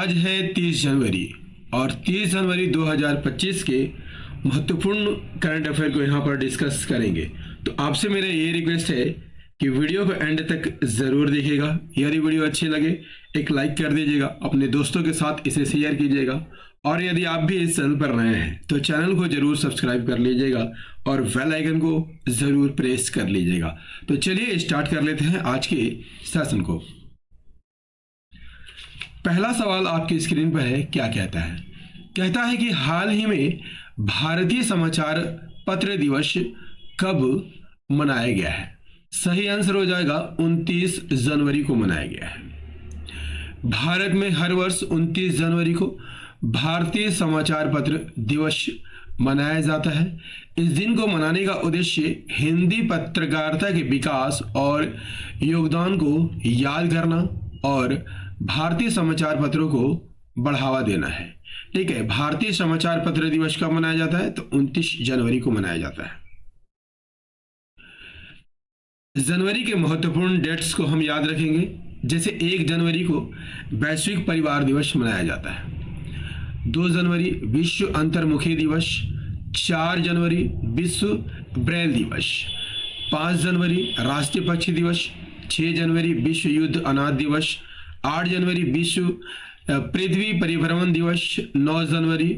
आज है 30 जनवरी और 30 जनवरी 2025 के महत्वपूर्ण करंट अफेयर को यहाँ पर डिस्कस करेंगे। तो आपसे मेरा ये रिक्वेस्ट है कि वीडियो को एंड तक ज़रूर देखिएगा। यदि वीडियो अच्छी लगे एक लाइक कर दीजिएगा, अपने दोस्तों के साथ इसे शेयर कीजिएगा और यदि आप भी इस चैनल पर नए हैं तो चैनल को जरूर सब्सक्राइब कर लीजिएगा और बेल आइकन को ज़रूर प्रेस कर लीजिएगा। तो चलिए स्टार्ट कर लेते हैं आज के सेशन को। पहला सवाल आपकी स्क्रीन पर है, क्या कहता है? कहता है कि हाल ही में भारतीय समाचार पत्र दिवस कब मनाया गया है? सही आंसर हो जाएगा 29 जनवरी को मनाया गया है। भारत में हर वर्ष 29 जनवरी को भारतीय समाचार पत्र दिवस मनाया जाता है। इस दिन को मनाने का उद्देश्य हिंदी पत्रकारिता के विकास और योगदान को याद करना और भारतीय समाचार पत्रों को बढ़ावा देना है। ठीक है, भारतीय समाचार पत्र दिवस कब मनाया जाता है? तो 29 जनवरी को मनाया जाता है। जनवरी के महत्वपूर्ण डेट्स को हम याद रखेंगे, जैसे 1 जनवरी को वैश्विक परिवार दिवस मनाया जाता है, 2 जनवरी विश्व अंतर्मुखी दिवस, 4 जनवरी विश्व ब्रेल दिवस, 5 जनवरी राष्ट्रीय पक्षी दिवस, 6 जनवरी विश्व युद्ध अनाथ दिवस, 8 जनवरी विश्व पृथ्वी परिभ्रमण दिवस, 9 जनवरी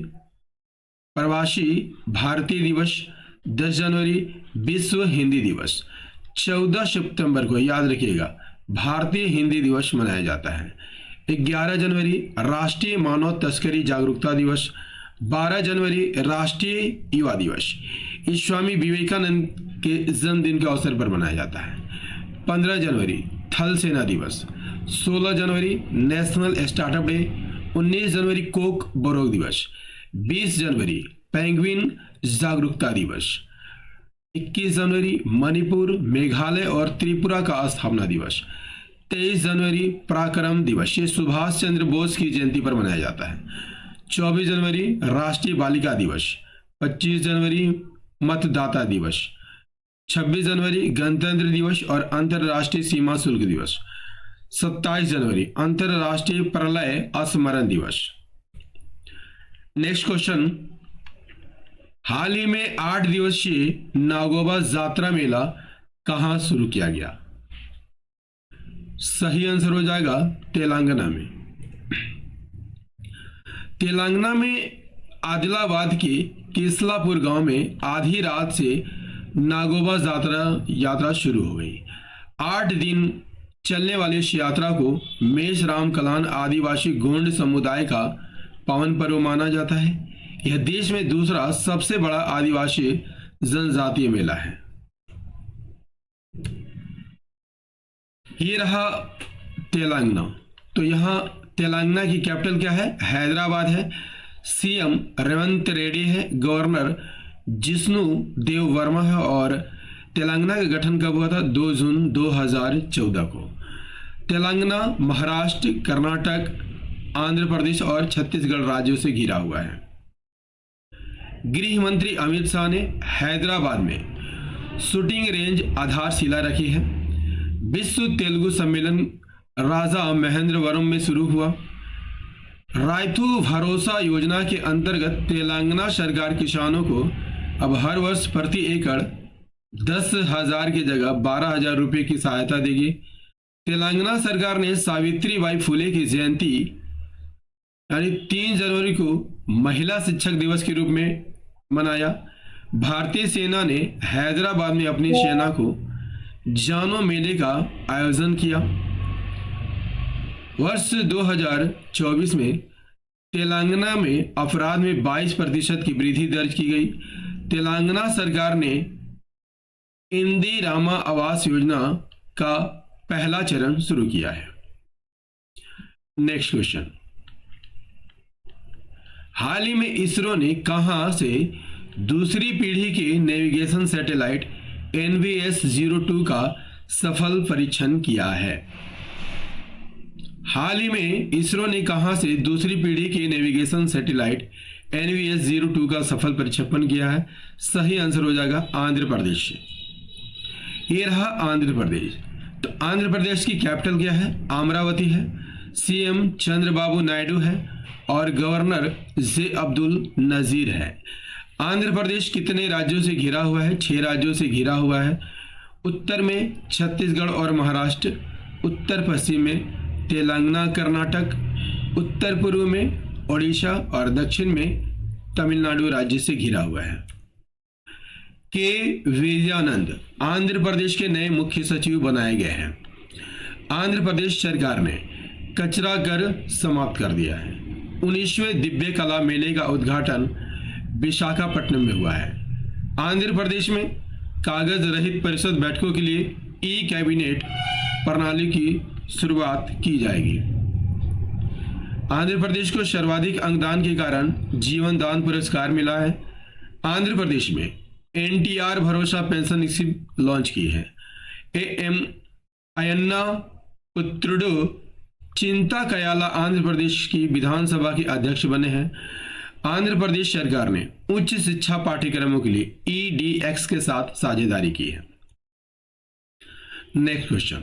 प्रवासी भारतीय दिवस, 10 जनवरी विश्व हिंदी दिवस, 14 सितंबर को याद रखिएगा भारतीय हिंदी दिवस मनाया जाता है, 11 जनवरी राष्ट्रीय मानव तस्करी जागरूकता दिवस, 12 जनवरी राष्ट्रीय युवा दिवस स्वामी विवेकानंद के जन्मदिन के अवसर पर मनाया जाता है, 15 जनवरी थल सेना दिवस, 16 जनवरी नेशनल स्टार्टअप डे, 19 जनवरी कोक बरोग दिवस, 20 जनवरी पेंगुइन जागरूकता दिवस, 21 जनवरी मणिपुर, मेघालय और त्रिपुरा का स्थापना दिवस, 23 जनवरी पराक्रम दिवस, ये सुभाष चंद्र बोस की जयंती पर मनाया जाता है, 24 जनवरी राष्ट्रीय बालिका दिवस, 25 जनवरी मतदाता दिवस, 26 जनवरी गणतंत्र दिवस और अंतर्राष्ट्रीय सीमा शुल्क दिवस, 27 जनवरी अंतर्राष्ट्रीय प्रलय स्मरण दिवस। नेक्स्ट क्वेश्चन, हाल ही में 8 दिवसीय नागोबा जात्रा मेला कहां शुरू किया गया? सही आंसर हो जाएगा तेलंगाना में। तेलंगाना में आदिलाबाद के केसलापुर गांव में आधी रात से नागोबा यात्रा शुरू हो गई। 8 दिन चलने वाली इस यात्रा को मेषराम कलान आदिवासी गोंड समुदाय का पावन पर्व माना जाता है। यह देश में दूसरा सबसे बड़ा आदिवासी जनजातीय मेला है। ये रहा तेलंगाना। तो यहाँ तेलंगाना की कैपिटल क्या है? हैदराबाद है। सीएम रेवंत रेड्डी है, गवर्नर जिष्णु देव वर्मा है और तेलंगाना का गठन कब हुआ था? 2 जून 2014 को। तेलंगाना महाराष्ट्र, कर्नाटक, आंध्र प्रदेश और छत्तीसगढ़ राज्यों से घिरा हुआ है। गृह मंत्री अमित शाह ने हैदराबाद में शूटिंग रेंज आधारशिला रखी है। विश्व तेलुगु सम्मेलन राजा महेंद्रवरम में शुरू हुआ। रायतू भरोसा योजना के अंतर्गत तेलंगाना सरकार किसानों को अब हर वर्ष प्रति एकड़ 10,000 की जगह 12,000 रुपये की सहायता देगी। तेलंगाना सरकार ने सावित्रीबाई फुले की जयंती यानी 3 जनवरी को महिला शिक्षक दिवस के रूप में मनाया। भारतीय सेना ने हैदराबाद में अपनी सेना को जानो मेले का आयोजन किया। वर्ष 2024 में तेलंगाना में अपराध में 22% की वृद्धि दर्ज की गई। तेलंगाना सरकार ने इंदिरामा आवास योजना का पहला चरण शुरू किया है। नेक्स्ट क्वेश्चन, हाल ही में इसरो ने कहां से दूसरी पीढ़ी के नेविगेशन सैटेलाइट NVS-02 का सफल परीक्षण किया है? हाल ही में इसरो ने कहां से दूसरी पीढ़ी के नेविगेशन सैटेलाइट NVS-02 का सफल प्रक्षेपण किया है? सही आंसर हो जाएगा आंध्र प्रदेश से। ये रहा आंध्र प्रदेश। तो आंध्र प्रदेश की कैपिटल क्या है? अमरावती है। सीएम चंद्रबाबू नायडू है और गवर्नर जे अब्दुल नजीर है। आंध्र प्रदेश कितने राज्यों से घिरा हुआ है? 6 राज्यों से घिरा हुआ है। उत्तर में छत्तीसगढ़ और महाराष्ट्र, उत्तर पश्चिम में तेलंगाना कर्नाटक, उत्तर पूर्व में ओडिशा और दक्षिण में तमिलनाडु राज्य से घिरा हुआ है। के विजयानंद आंध्र प्रदेश के नए मुख्य सचिव बनाए गए हैं। आंध्र प्रदेश सरकार ने कचरा कर समाप्त कर दिया है। 19वें दिव्य कला मेले का उद्घाटन विशाखापट्टनम में हुआ है। आंध्र प्रदेश में कागज रहित परिषद बैठकों के लिए ई कैबिनेट प्रणाली की शुरुआत की जाएगी। आंध्र प्रदेश को सर्वाधिक अंगदान के कारण जीवन दान पुरस्कार मिला है। आंध्र प्रदेश में एनटीआर भरोसा पेंशन स्कीम लॉन्च की है। एएम अयन्ना पुत्रुडु चिंता कयाला आंध्र प्रदेश की विधानसभा के अध्यक्ष बने हैं। आंध्र प्रदेश सरकार ने उच्च शिक्षा पाठ्यक्रमों के लिए ईडीएक्स के साथ साझेदारी की है। नेक्स्ट क्वेश्चन,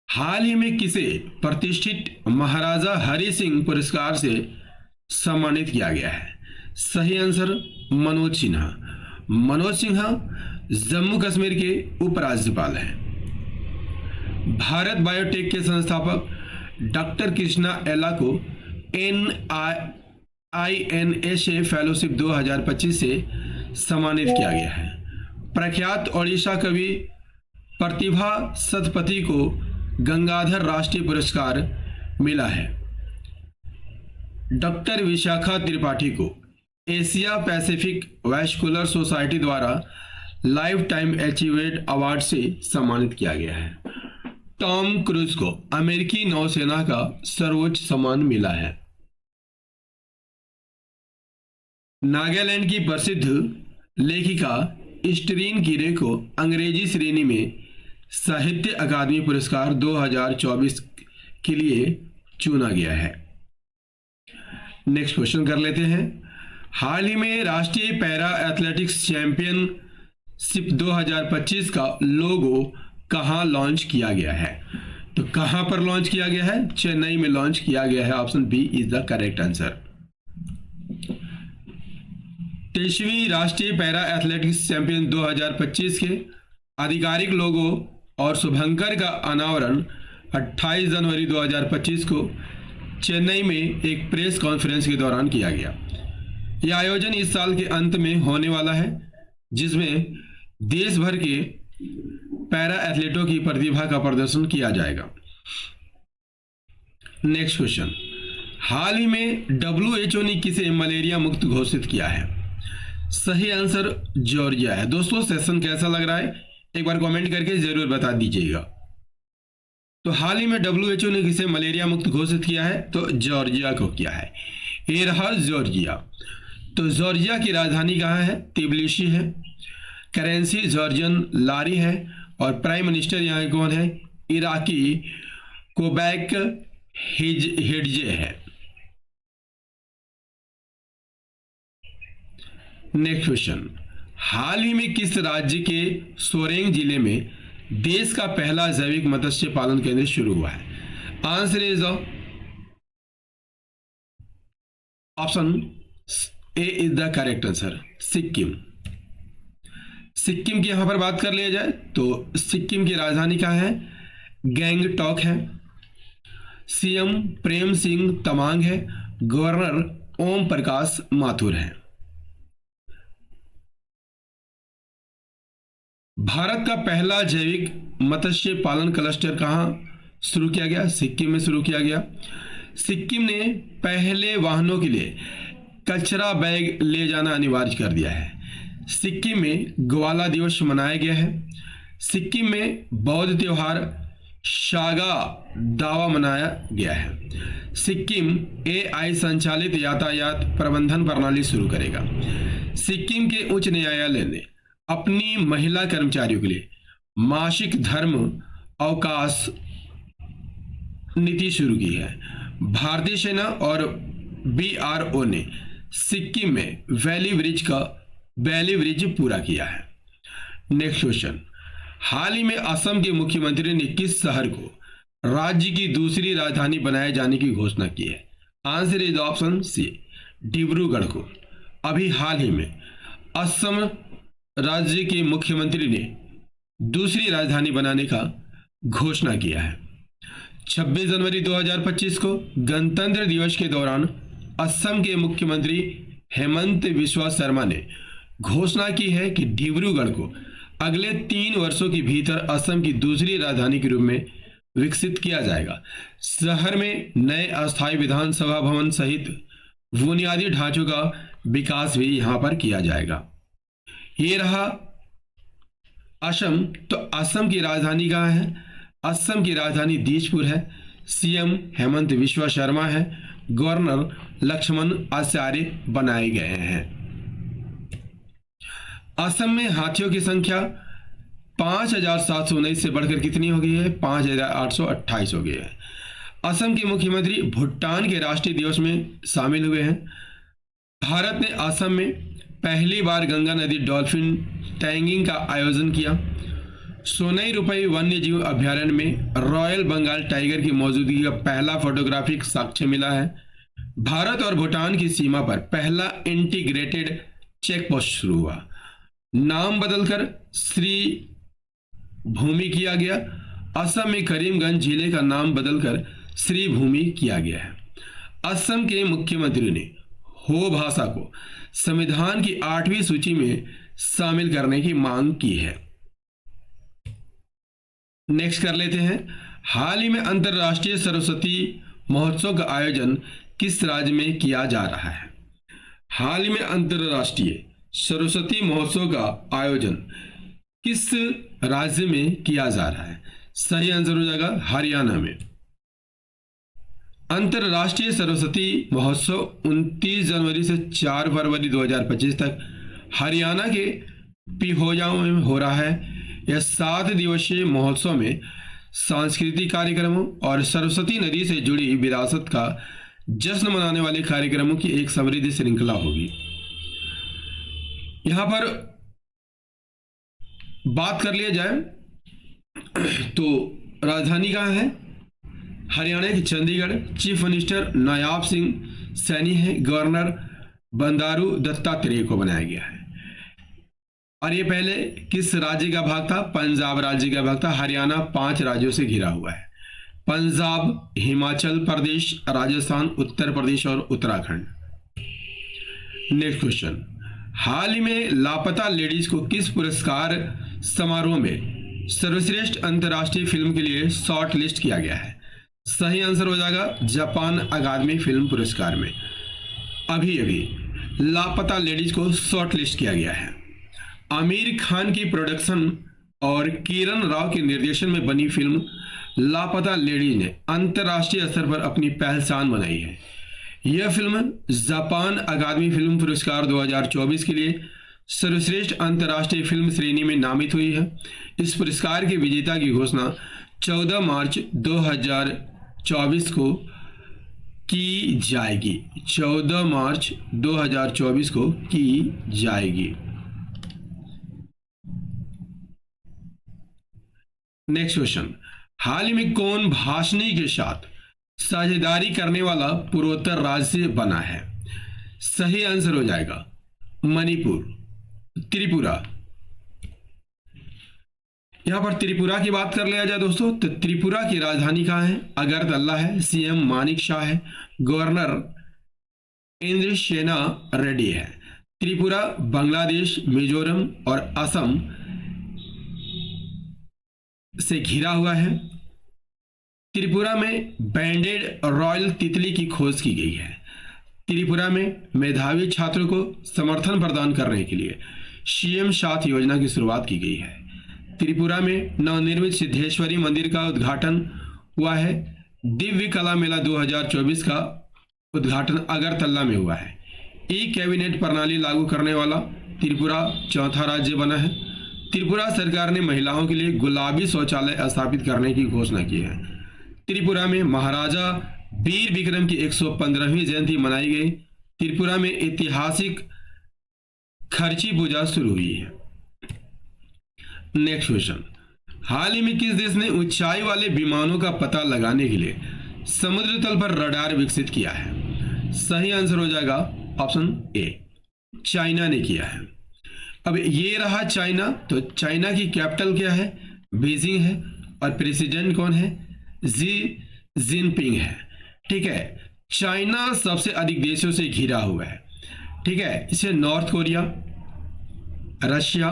हाल ही में किसे प्रतिष्ठित महाराजा हरि सिंह पुरस्कार से सम्मानित किया गया है? सही आंसर मनोज सिन्हा। मनोज सिन्हा जम्मू कश्मीर के उपराज्यपाल हैं। भारत बायोटेक के संस्थापक डॉक्टर कृष्णा एला को INSA फेलोशिप 2025 से सम्मानित किया गया है। प्रख्यात ओडिशा कवि प्रतिभा सतपथी को गंगाधर राष्ट्रीय पुरस्कार मिला है। डॉक्टर विशाखा त्रिपाठी को एशिया पैसिफिक वैस्कुलर सोसाइटी द्वारा लाइफ टाइम अचीवमेंट अवार्ड से सम्मानित किया गया है। टॉम क्रूज को अमेरिकी नौसेना का सर्वोच्च सम्मान मिला है। नागालैंड की प्रसिद्ध लेखिका स्टरीन कीरे को अंग्रेजी श्रेणी में साहित्य अकादमी पुरस्कार 2024 के लिए चुना गया है। नेक्स्ट क्वेश्चन कर लेते हैं। हाल ही में राष्ट्रीय पैरा एथलेटिक्स चैंपियनशिप 2025 का लोगो कहां लॉन्च किया गया है? तो कहां पर लॉन्च किया गया है? चेन्नई में लॉन्च किया गया है। Option B is the correct answer. 23वीं राष्ट्रीय पैरा एथलेटिक्स चैंपियन 2025 के आधिकारिक लोगो और शुभंकर का अनावरण 28 जनवरी 2025 को चेन्नई में एक प्रेस कॉन्फ्रेंस के दौरान किया गया। यह आयोजन इस साल के अंत में होने वाला है, जिसमें देश भर के पैरा एथलीटों की प्रतिभा का प्रदर्शन किया जाएगा। नेक्स्ट क्वेश्चन, हाल ही में WHO ने किसे मलेरिया मुक्त घोषित किया है? सही आंसर जॉर्जिया है। दोस्तों सेशन कैसा लग रहा है एक बार कमेंट करके जरूर बता दीजिएगा। तो हाल ही में WHO ने किसे मलेरिया मुक्त घोषित किया है? तो जॉर्जिया को किया है। ये रहा जॉर्जिया। तो जॉर्जिया की राजधानी कहाँ है? तिबिलिसी है। करेंसी जॉर्जियन लारी है और प्राइम मिनिस्टर यहाँ कौन है? इराकी कोबैक हेडजे है। नेक्स्ट क्वेश्चन, हाल ही में किस राज्य के सोरेंग जिले में देश का पहला जैविक मत्स्य पालन केंद्र शुरू हुआ है? Answer is option A is the correct answer, Sikkim. Sikkim की यहां पर बात कर लिया जाए तो सिक्किम की राजधानी क्या है? गैंगटॉक है। सीएम प्रेम सिंह तमांग है। गवर्नर ओम प्रकाश माथुर है। भारत का पहला जैविक मत्स्य पालन क्लस्टर कहां शुरू किया गया? सिक्किम में शुरू किया गया। सिक्किम ने पहले वाहनों के लिए कचरा बैग ले जाना अनिवार्य कर दिया है। सिक्किम में ग्वाला दिवस मनाया गया है। सिक्किम में बौद्ध त्योहार शागा दावा मनाया गया है। सिक्किम AI संचालित यातायात प्रबंधन प्रणाली शुरू करेगा। सिक्किम के उच्च न्यायालय ने अपनी महिला कर्मचारियों के लिए मासिक धर्म अवकाश नीति शुरू की है। भारतीय सेना और BRO ने सिक्किम में वैली ब्रिज पूरा किया है। नेक्स्ट क्वेश्चन, हाल ही में असम के मुख्यमंत्री ने किस शहर को राज्य की दूसरी राजधानी बनाए जाने की घोषणा की है? Answer is option C, Dibrugarh को। अभी हाल ही में असम राज्य के मुख्यमंत्री ने दूसरी राजधानी बनाने का घोषणा किया है। 26 जनवरी 2025 को गणतंत्र दिवस के दौरान असम के मुख्यमंत्री हेमंत बिस्वा शर्मा ने घोषणा की है कि डिब्रूगढ़ को अगले 3 वर्षों के भीतर असम की दूसरी राजधानी के रूप में विकसित किया जाएगा। शहर में नए अस्थायी विधानसभा भवन सहित बुनियादी ढांचों का विकास भी यहां पर किया जाएगा। ये रहा असम। तो असम की राजधानी कहाँ है? असम की राजधानी दिसपुर है। सीएम हेमंत बिस्वा शर्मा है। गवर्नर लक्ष्मण आचार्य बनाए गए हैं। असम में हाथियों की संख्या 5,719 से बढ़कर कितनी हो गई है? 5,828 हो गई है। असम के मुख्यमंत्री भूटान के राष्ट्रीय दिवस में शामिल हुए हैं। भारत ने असम में पहली बार गंगा नदी डॉल्फिन टैगिंग का आयोजन किया। सोनई रुपई वन्य जीव अभ्यारण्य में रॉयल बंगाल टाइगर की मौजूदगी का पहला फोटोग्राफिक साक्ष्य मिला है। भारत और भूटान की सीमा पर पहला इंटीग्रेटेड चेक पोस्ट शुरू हुआ। नाम बदलकर श्री भूमि किया गया। असम में करीमगंज जिले का नाम बदलकर श्री भूमि किया गया है। असम के मुख्यमंत्री ने हो भाषा को संविधान की 8वीं सूची में शामिल करने की मांग की है। नेक्स्ट कर लेते हैं। हाल ही में अंतर्राष्ट्रीय सरस्वती महोत्सव का आयोजन किस राज्य में किया जा रहा है? हाल ही में अंतर्राष्ट्रीय सरस्वती महोत्सव का आयोजन किस राज्य में किया जा रहा है? सही आंसर हो जाएगा हरियाणा में। अंतर्राष्ट्रीय सरस्वती महोत्सव 29 जनवरी से 4 फरवरी 2025 तक हरियाणा के पिहोजाओं में हो रहा है। यह 7 दिवसीय महोत्सव में सांस्कृतिक कार्यक्रमों और सरस्वती नदी से जुड़ी विरासत का जश्न मनाने वाले कार्यक्रमों की एक समृद्ध श्रृंखला होगी। यहां पर बात कर लिया जाए तो राजधानी कहाँ है? हरियाणा की चंडीगढ़। चीफ मिनिस्टर नायाब सिंह सैनी है। गवर्नर बंडारू दत्तात्रेय को बनाया गया है। और ये पहले किस राज्य का भाग था? पंजाब राज्य का भाग था। हरियाणा 5 राज्यों से घिरा हुआ है। पंजाब, हिमाचल प्रदेश, राजस्थान, उत्तर प्रदेश और उत्तराखंड। Next question. हाल ही में लापता लेडीज को किस पुरस्कार समारोह में सर्वश्रेष्ठ अंतर्राष्ट्रीय फिल्म के लिए शॉर्ट लिस्ट किया गया है? सही आंसर हो जाएगा जापान अकादमी फिल्म पुरस्कार में अभी लापता लेडीज को शॉर्ट लिस्ट किया गया है। आमिर खान की प्रोडक्शन और किरण राव के निर्देशन में बनी फिल्म लापता लेडीज ने अंतर्राष्ट्रीय स्तर पर अपनी पहचान बनाई है। यह फिल्म जापान अकादमी फिल्म पुरस्कार 2024 के लिए सर्वश्रेष्ठ अंतर्राष्ट्रीय फिल्म श्रेणी में नामित हुई है। इस पुरस्कार के विजेता की घोषणा 14 मार्च 2024 को की जाएगी। 14 मार्च 2024 को की जाएगी। Next question. हाल ही में कौन भाषणी के साथ साझेदारी करने वाला पूर्वोत्तर राज्य बना है? सही आंसर हो जाएगा मणिपुर। त्रिपुरा। यहां पर त्रिपुरा की बात कर लिया जाए दोस्तों तो त्रिपुरा की राजधानी कहां है? अगरतला है। सीएम मानिक शाह है। गवर्नर इंद्रसेना रेड्डी है। त्रिपुरा बांग्लादेश, मिजोरम और असम से घिरा हुआ है। त्रिपुरा में बैंडेड रॉयल तितली की खोज की गई है। त्रिपुरा में मेधावी छात्रों को समर्थन प्रदान करने के लिए सीएम साथ योजना की शुरुआत की गई है। त्रिपुरा में नवनिर्मित सिद्धेश्वरी मंदिर का उद्घाटन हुआ है। दिव्य कला मेला 2024 का उद्घाटन अगरतला में हुआ है। ई कैबिनेट प्रणाली लागू करने वाला त्रिपुरा चौथा राज्य बना है। त्रिपुरा सरकार ने महिलाओं के लिए गुलाबी शौचालय स्थापित करने की घोषणा की है। त्रिपुरा में महाराजा वीर विक्रम की 115वीं जयंती मनाई गई। त्रिपुरा में ऐतिहासिक खर्ची पूजा शुरू हुई है। Next question. हाल ही में किस देश ने ऊंचाई वाले विमानों का पता लगाने के लिए समुद्र तल पर रडार विकसित किया है? सही आंसर हो जाएगा ऑप्शन ए, चाइना ने किया है। अब ये रहा चाइना, तो चाइना की कैपिटल क्या है? बीजिंग है, और प्रेसिडेंट कौन है? जी जिनपिंग है। ठीक है, चाइना सबसे अधिक देशों से घिरा हुआ है। ठीक है, इसे north Korea, Russia,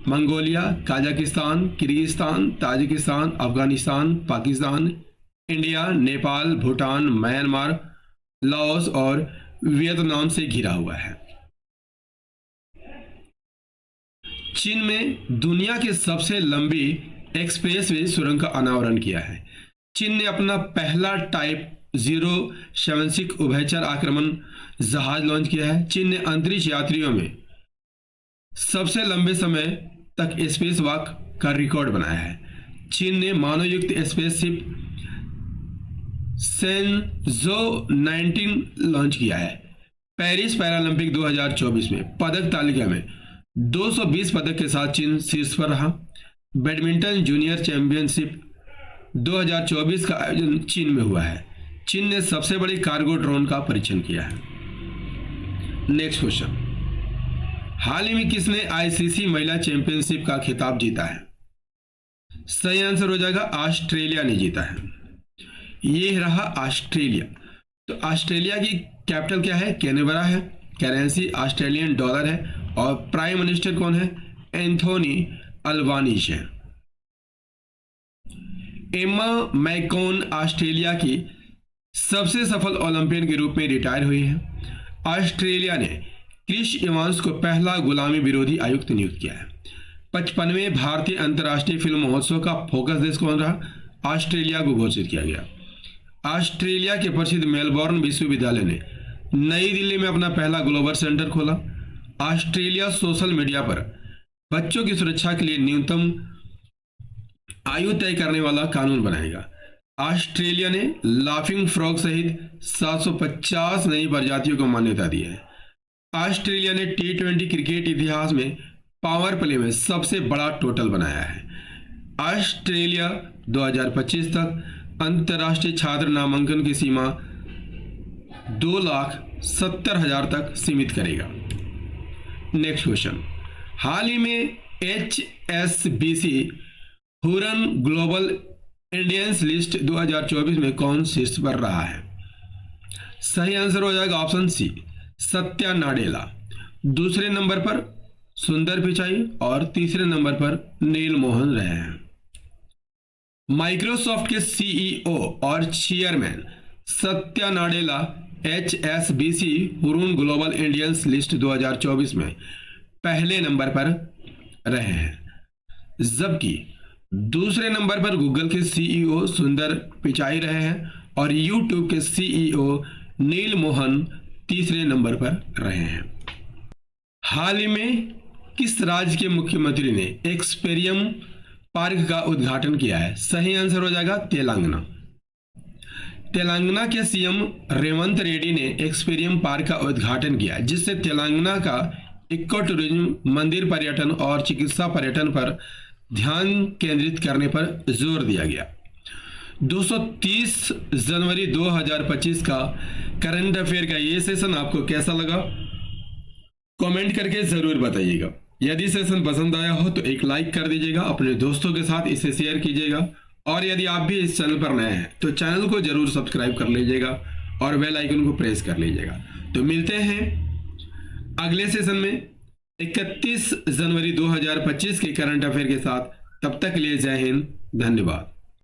Mongolia, Kazakhstan, Kyrgyzstan, Tajikistan, Afghanistan, Pakistan, India, Nepal, Bhutan, Myanmar, Laos और वियतनाम से घिरा हुआ है। चीन में दुनिया के सबसे लंबी एक्सप्रेसवे सुरंग का अनावरण किया है। चीन ने अपना पहला टाइप 076 उभयचर आक्रमण जहाज लॉन्च किया है। चीन ने अंतरिक्ष यात्रियों में सबसे लंबे समय तक स्पेस वॉक का रिकॉर्ड बनाया है। चीन ने मानवयुक्त स्पेसशिप सेंजो 19 लॉन्च किया है। पेरिस पैरालंपिक 2024 में पदक तालिका में 220 पदक के साथ चीन शीर्ष पर रहा। बैडमिंटन जूनियर चैंपियनशिप 2024 का आयोजन चीन में हुआ है। चीन ने सबसे बड़े कार्गो ड्रोन का परीक्षण किया है। नेक्स्ट क्वेश्चन, हाल ही में किसने आईसीसी महिला चैंपियनशिप का खिताब जीता है? सही आंसर हो जाएगा ऑस्ट्रेलिया ने जीता है। ये रहा ऑस्ट्रेलिया। तो ऑस्ट्रेलिया की कैपिटल क्या है? कैनबरा है, करेंसी ऑस्ट्रेलियन डॉलर है, और प्राइम मिनिस्टर कौन है? एंथोनी अल्बानीज है। एम्मा मैकॉन ऑस्ट्रेलिया की सबसे सफल ओलंपियन के रूप में रिटायर हुई है। ऑस्ट्रेलिया ने क्रिस इवांस को पहला गुलामी विरोधी आयुक्त नियुक्त किया है। 55वें भारतीय अंतर्राष्ट्रीय फिल्म महोत्सव का फोकस देश कौन रहा? ऑस्ट्रेलिया को घोषित किया गया। ऑस्ट्रेलिया के प्रसिद्ध मेलबोर्न विश्वविद्यालय ने नई दिल्ली में अपना पहला ग्लोबल सेंटर खोला। ऑस्ट्रेलिया सोशल मीडिया पर बच्चों की सुरक्षा के लिए न्यूनतम आयु तय करने वाला कानून बनाएगा। ऑस्ट्रेलिया ने लाफिंग फ्रॉग सहित 750 नई प्रजातियों को मान्यता दी है। ऑस्ट्रेलिया ने T20 क्रिकेट इतिहास में पावर प्ले में सबसे बड़ा टोटल बनाया है। ऑस्ट्रेलिया 2025 तक अंतर्राष्ट्रीय छात्र नामांकन की सीमा 2,70,000 तक सीमित करेगा। नेक्स्ट क्वेश्चन, हाल ही में HSBC Huron global Indians list 2024 में कौन शीर्ष पर रहा है? सही आंसर हो जाएगा ऑप्शन सी, सत्या नाडेला। दूसरे नंबर पर सुंदर पिचाई और तीसरे नंबर पर नील मोहन रहे हैं। माइक्रोसॉफ्ट के CEO और chairman Satya Nadella HSBC Hurun global Indians list 2024 में पहले नंबर पर रहे हैं, जबकि दूसरे नंबर पर गूगल के CEO सुंदर पिचाई रहे हैं और YouTube के CEO नील मोहन तीसरे नंबर पर रहे हैं। हाल ही में किस राज्य के मुख्यमंत्री ने एक्सपेरियम पार्क का उद्घाटन किया है? सही आंसर हो जाएगा तेलंगाना। तेलंगाना के CM रेवंत रेड्डी ने एक्सपेरियम पार्क का उद्घाटन किया, जिससे तेलंगाना का इको टूरिज्म, मंदिर पर्यटन और चिकित्सा पर्यटन पर ध्यान केंद्रित करने पर जोर दिया गया। 230 जनवरी 2025 का करंट अफेयर का ये सेशन आपको कैसा लगा? कमेंट करके जरूर बताइएगा। यदि सेशन पसंद आया हो तो एक लाइक कर दीजिएगा, अपने दोस्तों के साथ इसे शेयर कीजिएगा, और यदि आप भी इस चैनल पर नए हैं तो चैनल को जरूर सब्सक्राइब कर लीजिएगा और बेल आइकन को प्रेस कर लीजिएगा। तो मिलते हैं अगले सेशन में 31 जनवरी 2025 के करंट अफेयर के साथ। तब तक के लिए जय हिंद, धन्यवाद।